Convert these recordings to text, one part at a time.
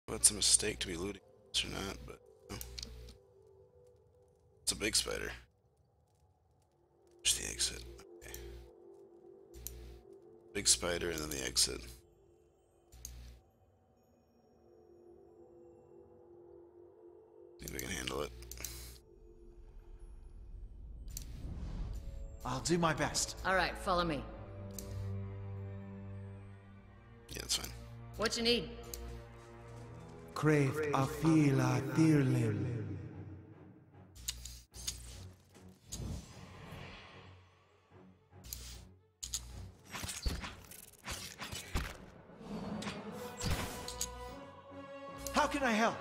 Well, it's a mistake to be looting this or not, but it's a big spider. Where's the exit? Okay. Big spider and then the exit. Think we can handle it. I'll do my best. All right, follow me. Yeah, that's fine. What you need? Crave afila tirlim. How can I help?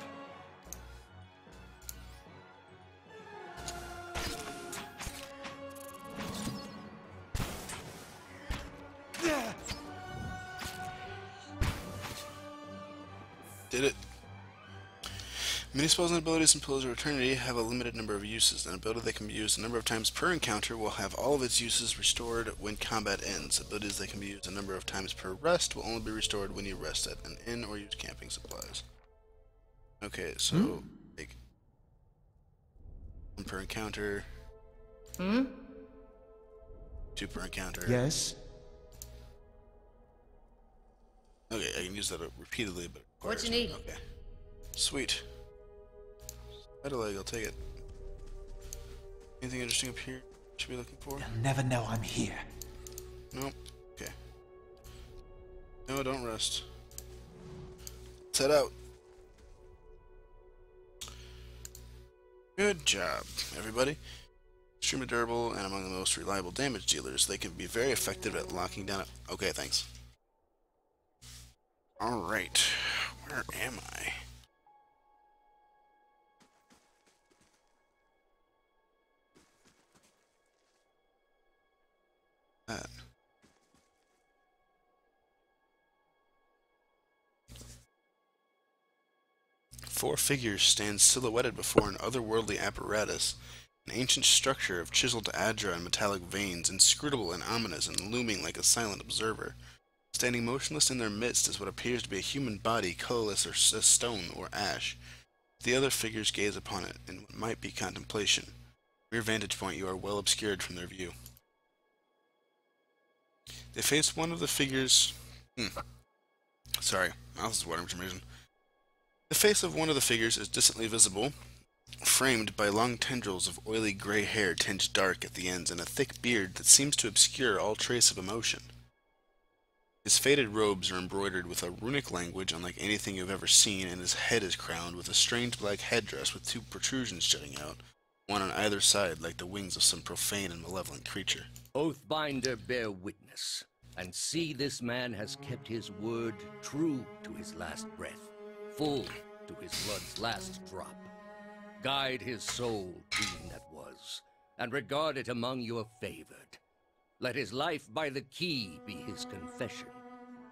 Did it. Many spells and abilities in Pillars of Eternity have a limited number of uses. An ability that can be used a number of times per encounter will have all of its uses restored when combat ends. Abilities that can be used a number of times per rest will only be restored when you rest at an inn or use camping supplies. Okay, so like one per encounter. Two per encounter. Yes. Okay, I can use that repeatedly, but What you need? Okay. Sweet. Spider leg, I'll take it. Anything interesting up here should be looking for? They'll never know I'm here. Nope. Okay. No, don't rest. Let's head out. Good job, everybody. Extremely durable and among the most reliable damage dealers. They can be very effective at locking down. Okay, thanks. Alright. Where am I? That. Four figures stand silhouetted before an otherworldly apparatus, an ancient structure of chiseled adra and metallic veins, inscrutable and ominous and looming like a silent observer. Standing motionless in their midst is what appears to be a human body, colorless as stone or ash. The other figures gaze upon it in what might be contemplation. From your vantage point, you are well obscured from their view. They face one of the figures... Sorry, mouth is watering for some reason. The face of one of the figures is distantly visible, framed by long tendrils of oily gray hair tinged dark at the ends and a thick beard that seems to obscure all trace of emotion. His faded robes are embroidered with a runic language unlike anything you've ever seen, and his head is crowned with a strange black headdress with two protrusions jutting out, one on either side like the wings of some profane and malevolent creature. Oathbinder, bear witness, and see this man has kept his word true to his last breath, full to his blood's last drop. Guide his soul, being that was, and regard it among your favored. Let his life by the key be his confession.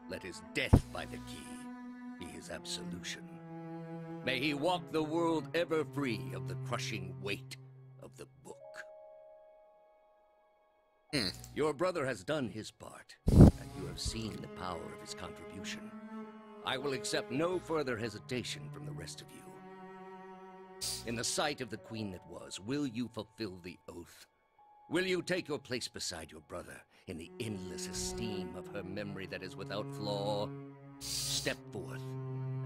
Let his death by the key be his absolution. May he walk the world ever free of the crushing weight of the book. Your brother has done his part, and you have seen the power of his contribution. I will accept no further hesitation from the rest of you. In the sight of the queen that was, will you fulfill the oath? Will you take your place beside your brother in the endless esteem of her memory that is without flaw? Step forth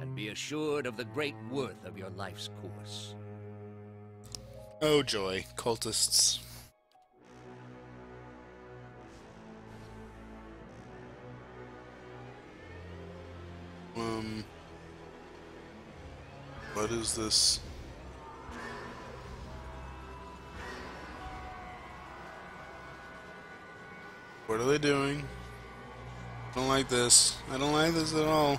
and be assured of the great worth of your life's course. Oh joy, cultists. What is this? What are they doing? I don't like this. I don't like this at all.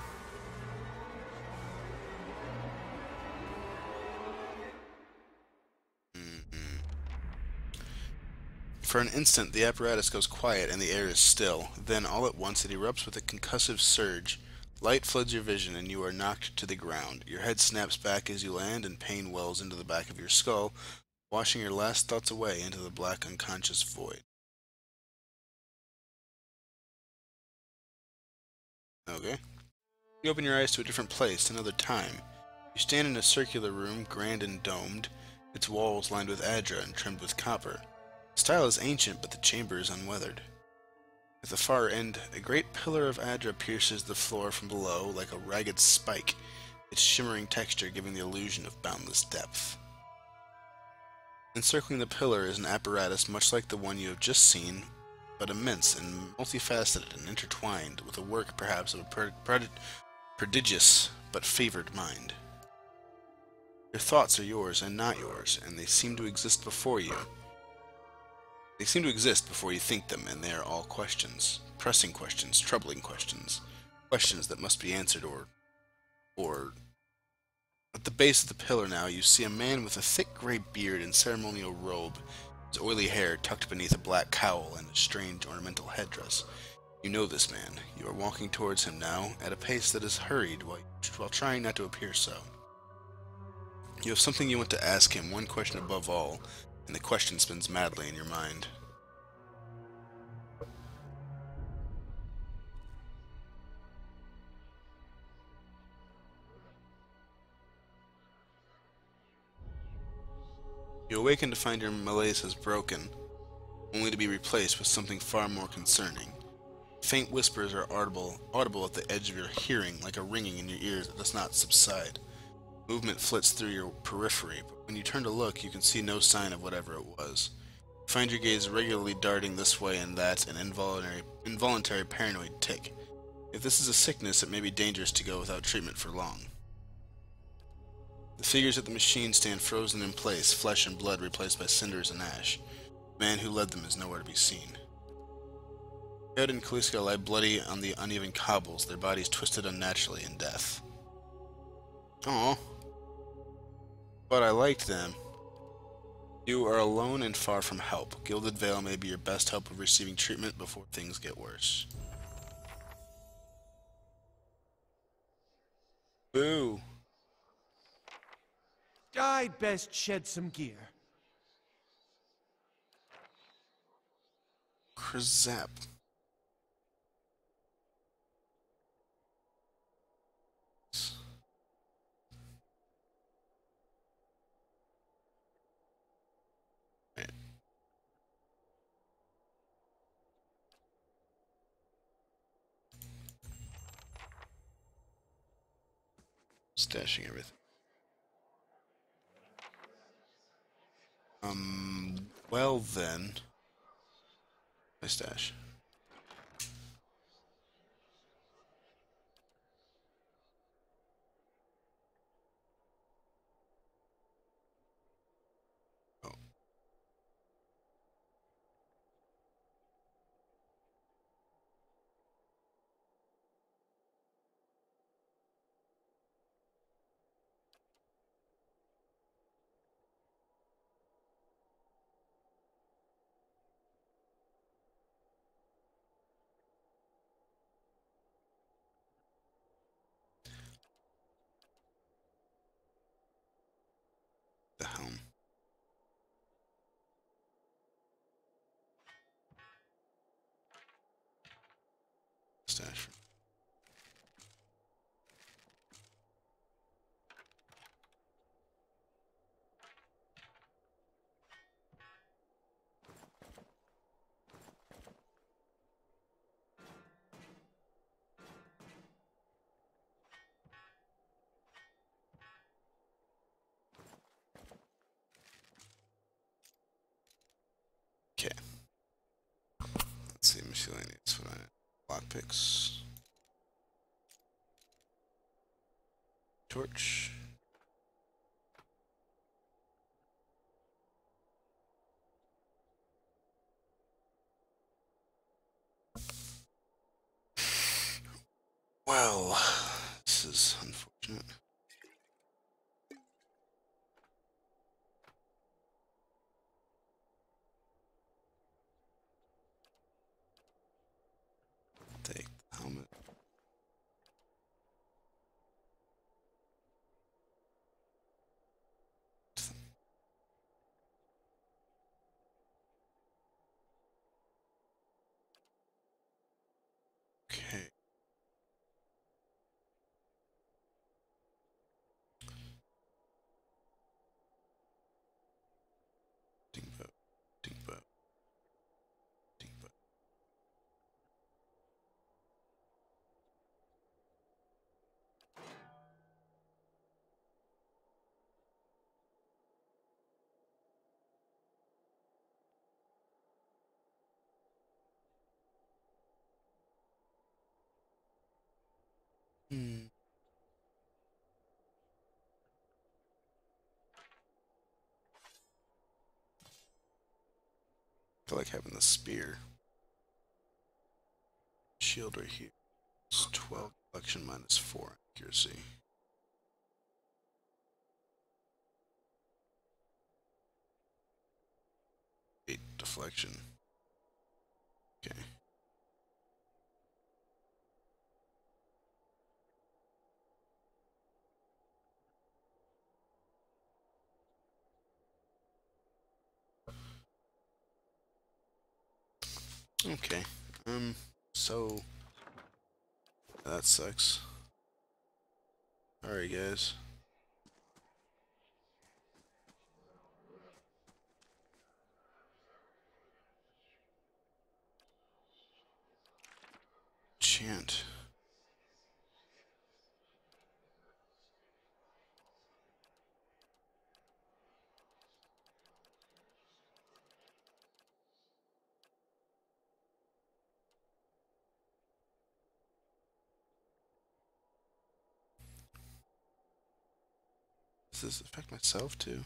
For an instant, the apparatus goes quiet and the air is still. Then, all at once, it erupts with a concussive surge. Light floods your vision and you are knocked to the ground. Your head snaps back as you land and pain wells into the back of your skull, washing your last thoughts away into the black unconscious void. Okay. You open your eyes to a different place, another time. You stand in a circular room, grand and domed, its walls lined with adra and trimmed with copper. The style is ancient, but the chamber is unweathered. At the far end, a great pillar of adra pierces the floor from below like a ragged spike, its shimmering texture giving the illusion of boundless depth. Encircling the pillar is an apparatus much like the one you have just seen, but immense and multifaceted and intertwined, with a work perhaps of a prodigious but favored mind. Your thoughts are yours and not yours, and they seem to exist before you. They seem to exist before you think them, and they are all questions. Pressing questions, troubling questions. Questions that must be answered or... At the base of the pillar now, you see a man with a thick gray beard and ceremonial robe, his oily hair tucked beneath a black cowl and a strange ornamental headdress. You know this man. You are walking towards him now, at a pace that is hurried while trying not to appear so. You have something you want to ask him, one question above all, and the question spins madly in your mind. You awaken to find your malaise has broken, only to be replaced with something far more concerning. Faint whispers are audible at the edge of your hearing, like a ringing in your ears that does not subside. Movement flits through your periphery, but when you turn to look, you can see no sign of whatever it was. You find your gaze regularly darting this way and that, an involuntary paranoid tick. If this is a sickness, it may be dangerous to go without treatment for long. The figures at the machine stand frozen in place, flesh and blood replaced by cinders and ash. The man who led them is nowhere to be seen. Ed and Kaliska lie bloody on the uneven cobbles, their bodies twisted unnaturally in death. Aw. But I liked them. You are alone and far from help. Gilded Veil may be your best hope of receiving treatment before things get worse. Boo. I'd best shed some gear. Krzap. Right. Stashing everything. Well then. My stash. Oh. The helm. Stash. Okay. Let's see, miscellaneous. What I need. Lockpicks. Torch. Well, this is unfortunate. Take the helmet. Okay. Hmm. I like having the spear. Shield right here. It's 12 deflection minus 4 accuracy. 8 deflection. Okay. Okay. So that sucks. Alright, guys. Chant. Does this affect myself too?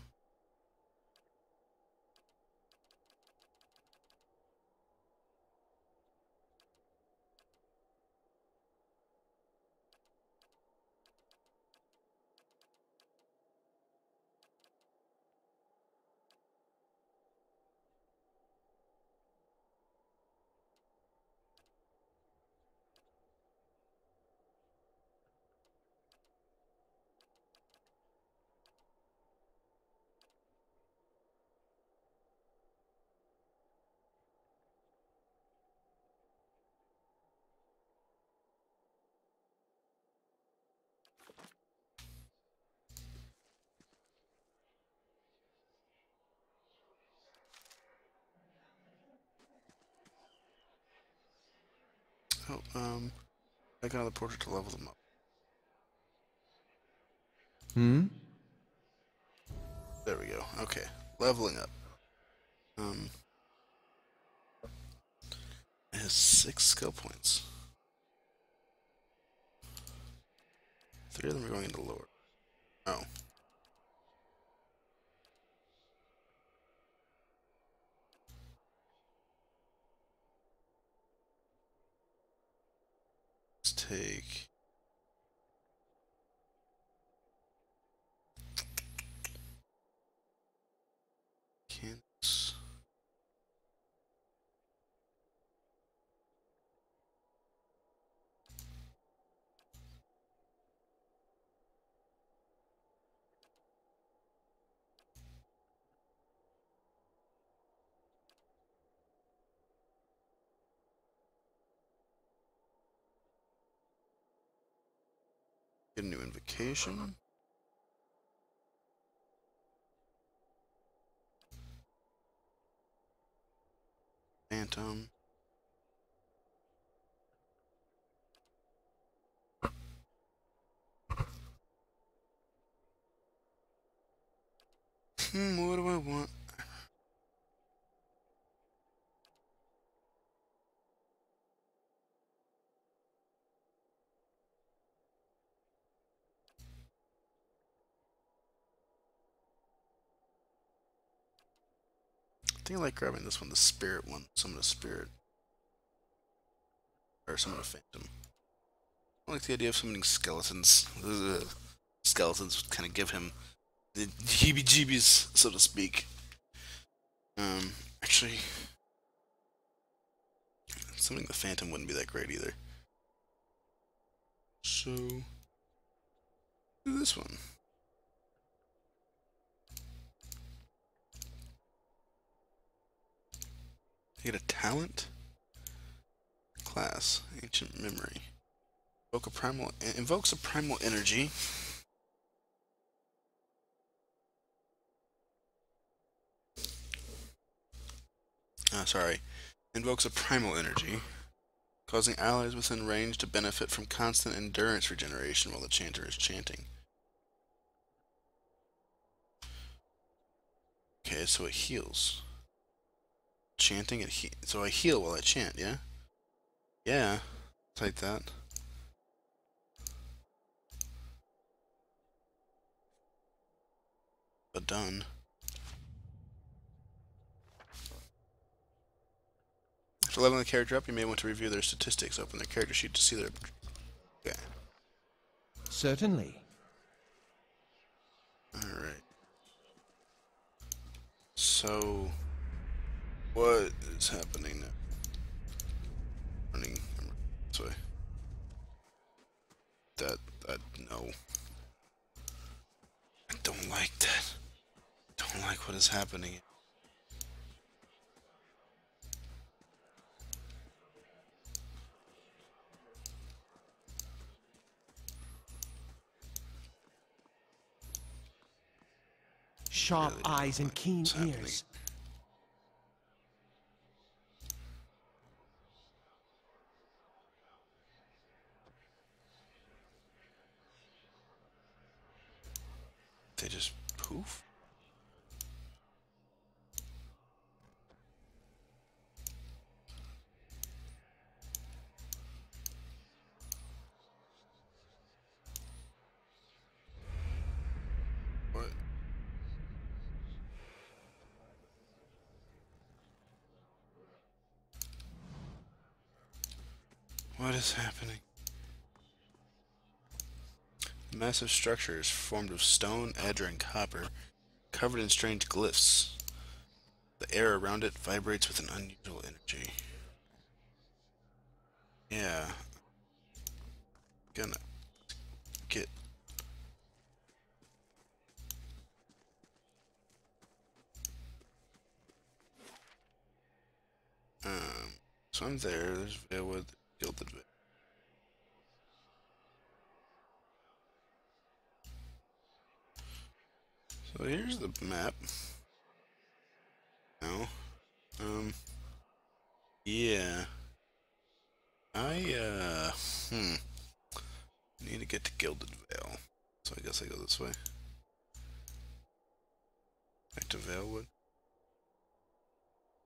Oh, I got another portrait to level them up. Hmm? There we go. Okay. Leveling up. It has 6 skill points. 3 of them are going into lower. Oh. Let's take... Canvas. Get a new invocation. Phantom. What do I want? I think I like grabbing this one, the spirit one. Summon a spirit. Or summon a phantom. I like the idea of summoning skeletons. Ugh. Skeletons would kind of give him the heebie-jeebies, so to speak. Actually, summoning the phantom wouldn't be that great either. So, do this one. You get a talent? Class. Ancient memory. Invokes a primal energy. Sorry. Invokes a primal energy, causing allies within range to benefit from constant endurance regeneration while the chanter is chanting. Okay, so it heals. Chanting, so I heal while I chant, yeah? Yeah, like that. done. After leveling the character up, you may want to review their statistics. Open their character sheet to see their... Okay. Certainly. Alright. So... what is happening now? Running this way. No. I don't like that. Don't like what is happening. Sharp Really eyes and like keen what's happening. ears. They just poof? What? What is happening? The massive structure is formed of stone, edge, and copper, covered in strange glyphs. The air around it vibrates with an unusual energy. Yeah. Gonna get... So I'm there. There's Veilwood, Gilded Veil. So here's the map. Now, yeah. Need to get to Gilded Veil. So I guess I go this way. Back to Veilwood.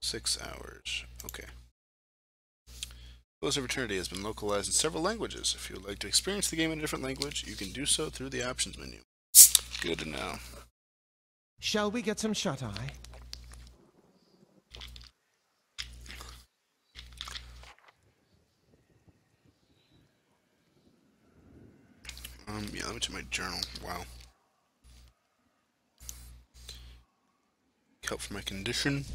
6 hours. Okay. Close of Eternity has been localized in several languages. If you would like to experience the game in a different language, you can do so through the options menu. Good to know. Shall we get some shut-eye? Yeah, let me check my journal. Wow. Help for my condition.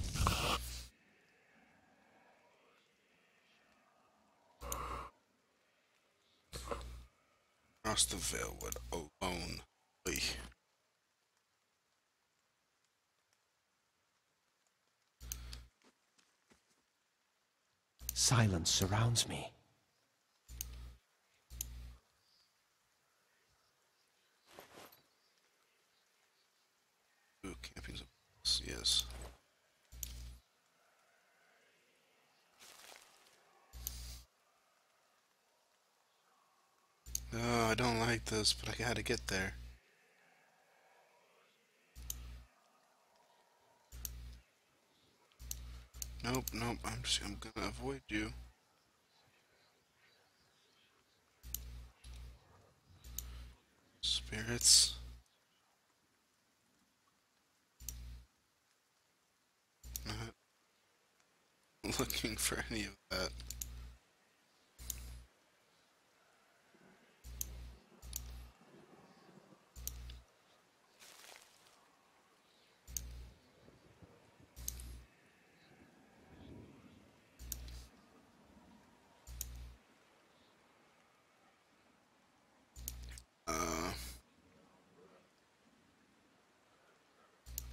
Across the Veilwood alone. Oy. Silence surrounds me. Ooh, camping's a... yes. Oh, I don't like this, but I gotta get there. Nope, nope, I'm gonna avoid you. Spirits. Not looking for any of that.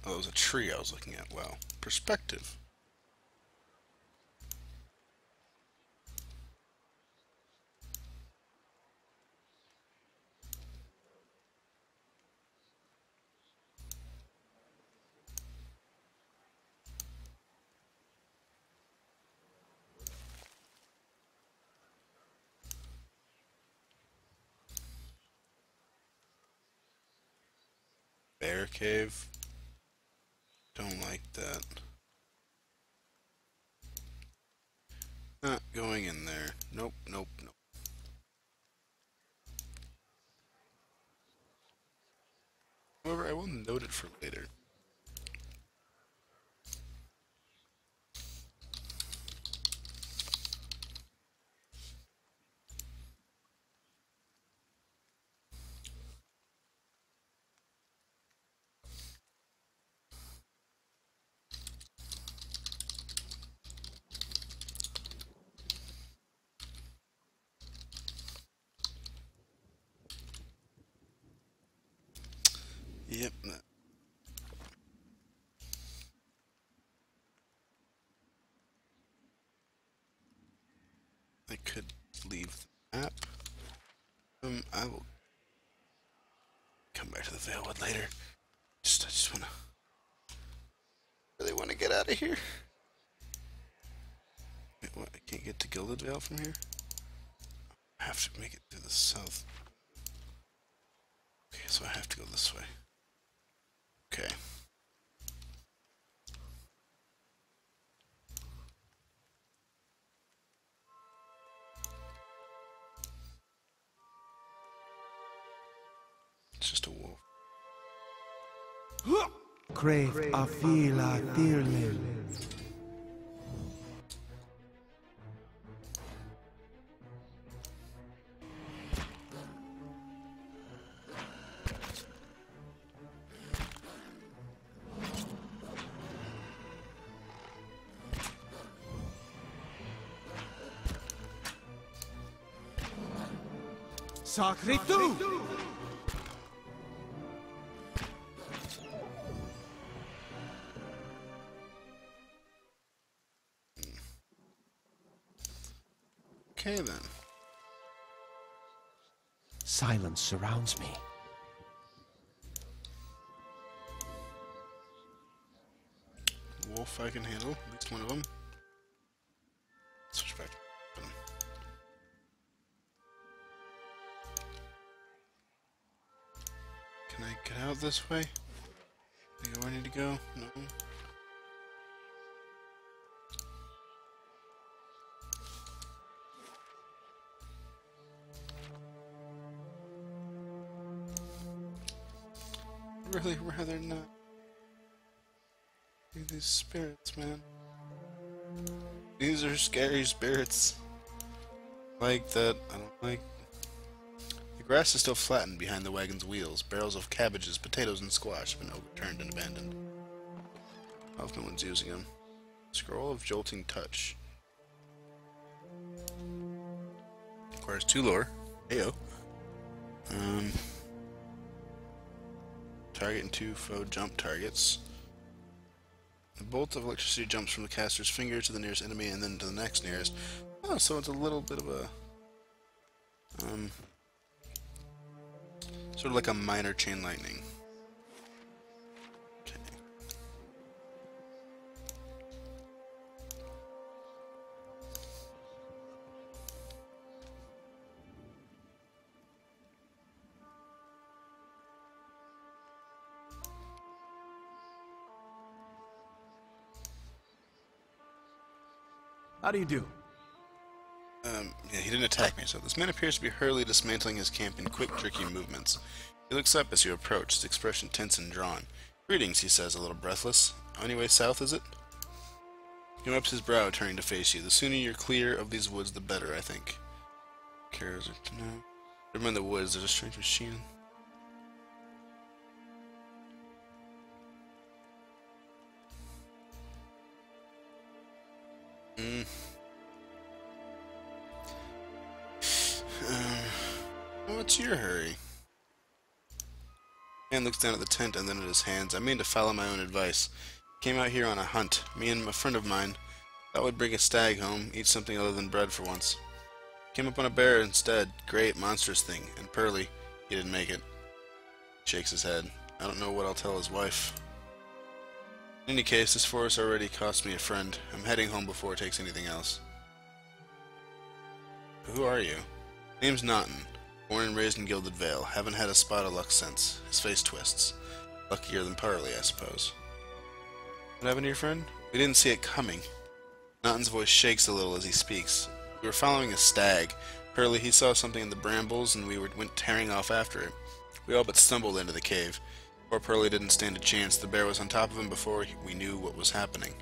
Oh, it was a tree I was looking at. Wow. Perspective. Bear cave. Don't like that. Not going in there. Nope, nope, nope. However, I will note it for later. Yep. I could leave the map. I will come back to the Valewood later. I just really wanna get out of here. Wait, what? I can't get to Gilded Vale from here? I have to make it to the south. Okay, so I have to go this way. Okay. It's just a wolf. Crave Afila Thirlin. Sakritu! Okay then. Silence surrounds me. Wolf I can handle, at least one of them. Switch back. Can I get out this way? Do you go where I need to go? No. Really rather not. These spirits, man. These are scary spirits. Like that, I don't like. The grass is still flattened behind the wagon's wheels. Barrels of cabbages, potatoes, and squash have been overturned and abandoned. I hope no one's using them. Scroll of Jolting Touch. Requires 2 lore. Heyo. Target and 2 foe jump targets. A bolt of electricity jumps from the caster's finger to the nearest enemy and then to the next nearest. Oh, so it's a little bit of a... sort of like a minor chain lightning. Okay. How do you do? Yeah, he didn't attack me, so this man appears to be hurriedly dismantling his camp in quick, jerky movements. He looks up as you approach, his expression tense and drawn. Greetings, he says, a little breathless. Any way south, is it? He wipes his brow, turning to face you. The sooner you're clear of these woods, the better, I think. Cares to know. Never mind the woods, there's a strange machine. What's your hurry? Man looks down at the tent and then at his hands. I mean to follow my own advice. Came out here on a hunt. Me and a friend of mine thought we'd bring a stag home, eat something other than bread for once. Came up on a bear instead. Great, monstrous thing. And Pearly, he didn't make it. Shakes his head. I don't know what I'll tell his wife. In any case, this forest already cost me a friend. I'm heading home before it takes anything else. Who are you? Name's Naughton. Born and raised in Gilded Vale. Haven't had a spot of luck since. His face twists. Luckier than Parley, I suppose. What happened to your friend? We didn't see it coming. Naughton's voice shakes a little as he speaks. We were following a stag. Parley, he saw something in the brambles, and we went tearing off after it. We all but stumbled into the cave. Poor Parley didn't stand a chance. The bear was on top of him before we knew what was happening.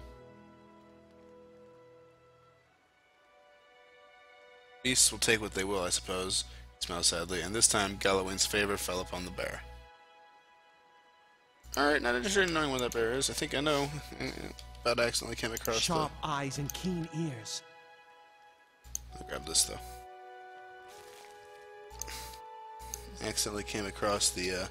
Beasts will take what they will, I suppose. He smiled sadly, and this time Galloway's favor fell upon the bear. Alright, not interested in knowing where that bear is. I think I know. About accidentally came across Sharp eyes and keen ears. I'll grab this, though. Accidentally came across the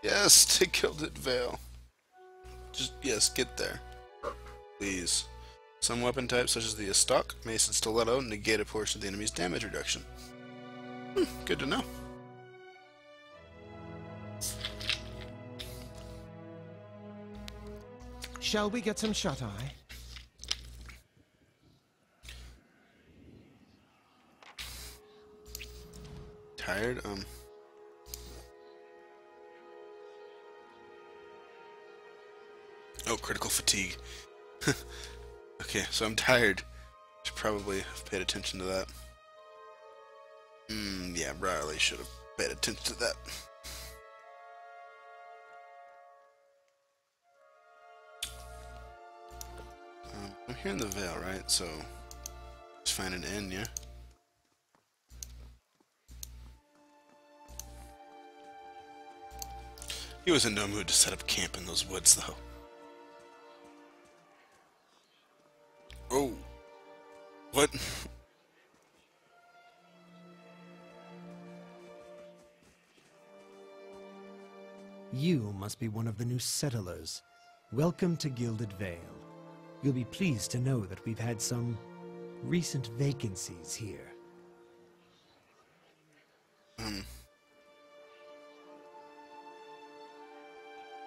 Yes, to Gilded Vale. Just, yes, get there. Please. Some weapon types, such as the Estoc, Mace, and Stiletto, negate a portion of the enemy's damage reduction. Good to know. Shall we get some shut-eye? Tired? Oh, critical fatigue. Okay, so I'm tired. Should probably have paid attention to that. Yeah, Riley should have paid attention to that. I'm here in the Vale, right? So, just find an inn, yeah? He was in no mood to set up camp in those woods, though. Oh. What? You must be one of the new settlers. Welcome to Gilded Vale. You'll be pleased to know that we've had some recent vacancies here.